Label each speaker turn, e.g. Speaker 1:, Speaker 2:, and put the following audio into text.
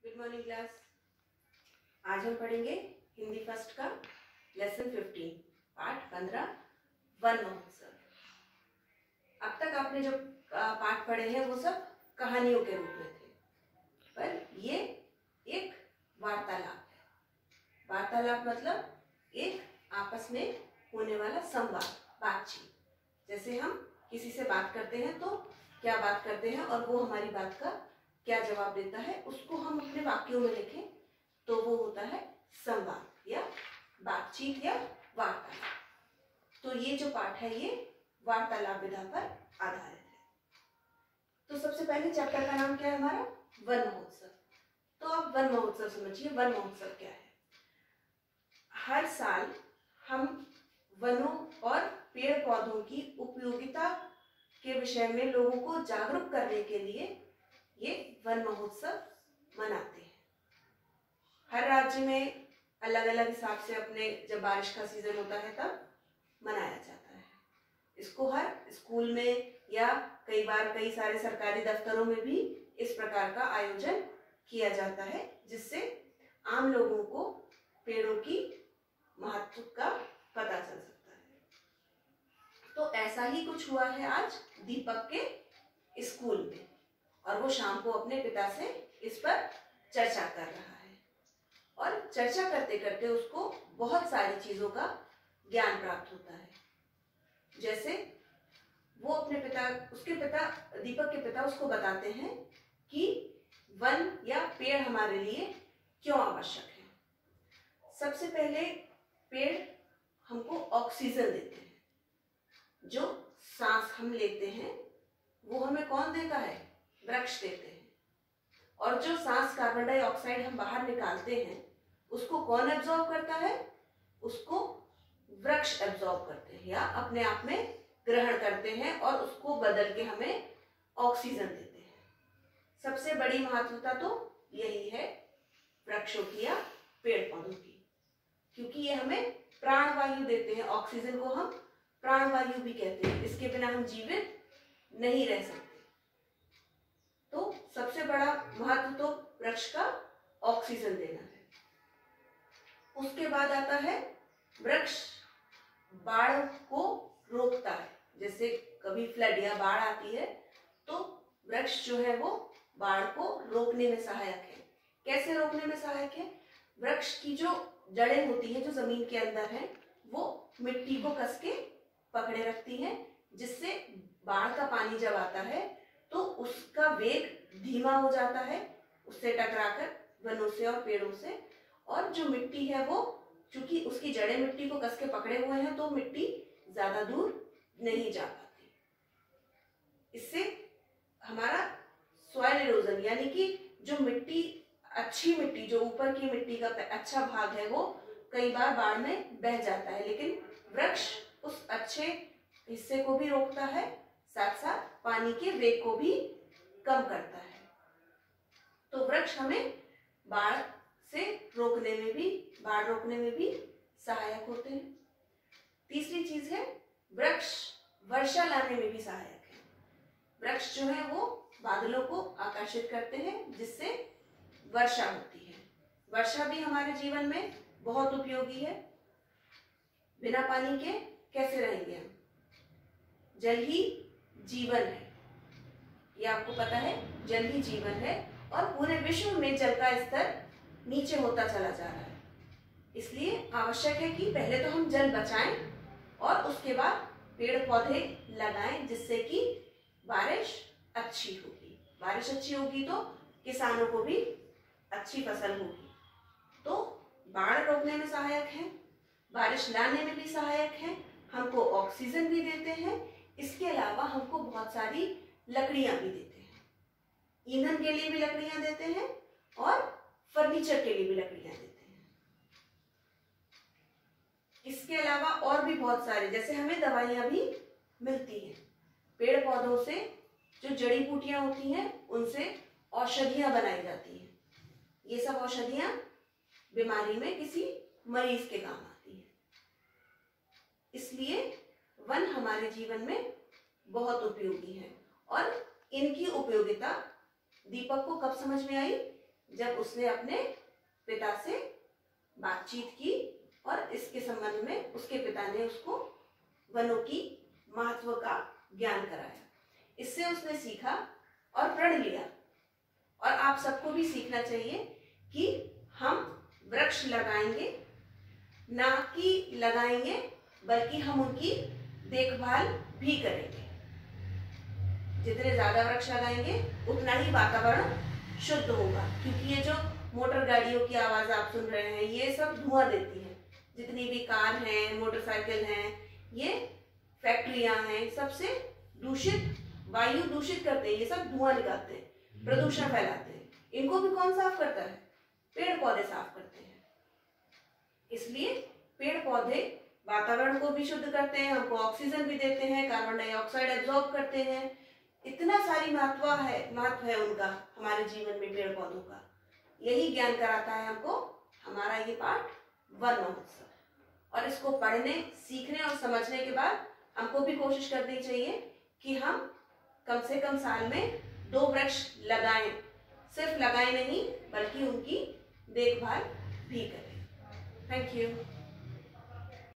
Speaker 1: Good morning class. आज हम पढ़ेंगे हिंदी फर्स्ट का लेसन 15 पाठ 15 वन महोत्सव। अब तक आपने जो पाठ पढ़े हैं वो सब कहानियों के रूप में थे, पर ये एक वार्तालाप है। वार्तालाप मतलब एक आपस में होने वाला संवाद, बातचीत। जैसे हम किसी से बात करते हैं तो क्या बात करते हैं और वो हमारी बात का क्या जवाब देता है, उसको हम अपने वाक्यों में लिखें तो वो होता है संवाद या बातचीत या वार्तालाप। तो ये जो पाठ है ये वार्तालाप विधा पर आधारित है। तो सबसे पहले चैप्टर का नाम क्या है हमारा? वन महोत्सव। तो आप वन महोत्सव समझिए। वन महोत्सव क्या है? हर साल हम वनों और पेड़ पौधों की उपयोगिता के विषय में लोगों को जागरूक करने के लिए ये वन महोत्सव मनाते हैं। हर राज्य में अलग अलग हिसाब से अपने, जब बारिश का सीजन होता है तब मनाया जाता है। इसको हर स्कूल में या कई बार कई सारे सरकारी दफ्तरों में भी इस प्रकार का आयोजन किया जाता है, जिससे आम लोगों को पेड़ों की महत्व का पता चल सकता है। तो ऐसा ही कुछ हुआ है आज दीपक के स्कूल में, और वो शाम को अपने पिता से इस पर चर्चा कर रहा है। और चर्चा करते करते उसको बहुत सारी चीजों का ज्ञान प्राप्त होता है। जैसे वो अपने पिता, उसके पिता, दीपक के पिता उसको बताते हैं कि वन या पेड़ हमारे लिए क्यों आवश्यक है। सबसे पहले पेड़ हमको ऑक्सीजन देते हैं। जो सांस हम लेते हैं वो हमें कौन देता है? वृक्ष देते हैं। और जो सांस कार्बन डाइऑक्साइड हम बाहर निकालते हैं उसको कौन एब्जॉर्ब करता है? उसको वृक्ष एब्जॉर्ब करते हैं या अपने आप में ग्रहण करते हैं और उसको बदल के हमें ऑक्सीजन देते हैं। सबसे बड़ी महत्वता तो यही है वृक्षों की या पेड़ पौधों की, क्योंकि ये हमें प्राणवायु देते हैं। ऑक्सीजन को हम प्राणवायु भी कहते हैं। इसके बिना हम जीवित नहीं रह सकते। तो सबसे बड़ा महत्व तो वृक्ष का ऑक्सीजन देना है। उसके बाद आता है वृक्ष बाढ़ को रोकता है। जैसे कभी फ्लड या बाढ़ आती है तो वृक्ष जो है वो बाढ़ को रोकने में सहायक है। कैसे रोकने में सहायक है? वृक्ष की जो जड़ें होती है, जो जमीन के अंदर है, वो मिट्टी को कस के पकड़े रखती हैं, जिससे बाढ़ का पानी जब आता है तो उसका वेग धीमा हो जाता है उससे टकराकर, वनों से और पेड़ों से। और जो मिट्टी है वो, चूंकि उसकी जड़ें मिट्टी को कस के पकड़े हुए हैं, तो मिट्टी ज्यादा दूर नहीं जा पाती। इससे हमारा सॉइल इरोजन, यानी कि जो मिट्टी, अच्छी मिट्टी, जो ऊपर की मिट्टी का अच्छा भाग है, वो कई बार बाढ़ में बह जाता है, लेकिन वृक्ष उस अच्छे हिस्से को भी रोकता है, साथ साथ पानी के वेग को भी कम करता है। तो वृक्ष हमें बाढ़ से रोकने में भी, बाढ़ रोकने में भी सहायक होते हैं। तीसरी चीज है वृक्ष वर्षा लाने में भी सहायक है। वृक्ष जो है वो बादलों को आकर्षित करते हैं, जिससे वर्षा होती है। वर्षा भी हमारे जीवन में बहुत उपयोगी है। बिना पानी के कैसे रहेंगे हम? जल ही जीवन है, ये आपको पता है। जल ही जीवन है और पूरे विश्व में जल का स्तर नीचे होता चला जा रहा है। इसलिए आवश्यक है कि पहले तो हम जल बचाएं और उसके बाद पेड़ पौधे लगाएं, जिससे कि बारिश अच्छी होगी। बारिश अच्छी होगी तो किसानों को भी अच्छी फसल होगी। तो बाढ़ रोकने में सहायक है, बारिश लाने में भी सहायक है, हमको ऑक्सीजन भी देते हैं। इसके अलावा हमको बहुत सारी लकड़ियां भी देते हैं। ईंधन के लिए भी लकड़ियां देते हैं और फर्नीचर के लिए भी लकड़ियां देते हैं। इसके अलावा और भी बहुत सारे, जैसे हमें दवाइयां भी मिलती हैं। पेड़ पौधों से जो जड़ी बूटियां होती हैं उनसे औषधियां बनाई जाती हैं। ये सब औषधियां बीमारी में किसी मरीज के काम आती हैं। इसलिए वन हमारे जीवन में बहुत उपयोगी है। और इनकी उपयोगिता दीपक को कब समझ में आई? जब उसने अपने पिता से बातचीत की और इसके संबंध में उसके पिता ने उसको वनों की महत्व का ज्ञान कराया। इससे उसने सीखा और प्रण लिया। और आप सबको भी सीखना चाहिए कि हम वृक्ष लगाएंगे, ना कि लगाएंगे, बल्कि हम उनकी देखभाल भी करेंगे। जितने ज्यादा वृक्ष लगाएंगे उतना ही वातावरण शुद्ध होगा, क्योंकि ये जो मोटर गाड़ियों की आवाज आप सुन रहे हैं ये सब धुआं देती है। जितनी भी कार हैं, मोटरसाइकिल हैं, ये फैक्ट्रियां हैं, सबसे दूषित वायु दूषित करते हैं। ये सब धुआं निकालते हैं, प्रदूषण फैलाते हैं। इनको भी कौन साफ करता है? पेड़ पौधे साफ करते हैं। इसलिए पेड़ पौधे वातावरण को भी शुद्ध करते हैं, हमको ऑक्सीजन भी देते हैं, कार्बन डाइऑक्साइड एब्जॉर्ब करते हैं। इतना सारी महत्व है उनका हमारे जीवन में, पेड़ पौधों का। यही ज्ञान कराता है हमको हमारा ये पाठ वन महोत्सव। और इसको पढ़ने, सीखने और समझने के बाद हमको भी कोशिश करनी चाहिए कि हम कम से कम साल में 2 वृक्ष लगाएं। सिर्फ लगाएं नहीं, बल्कि उनकी देखभाल भी करें। Thank you.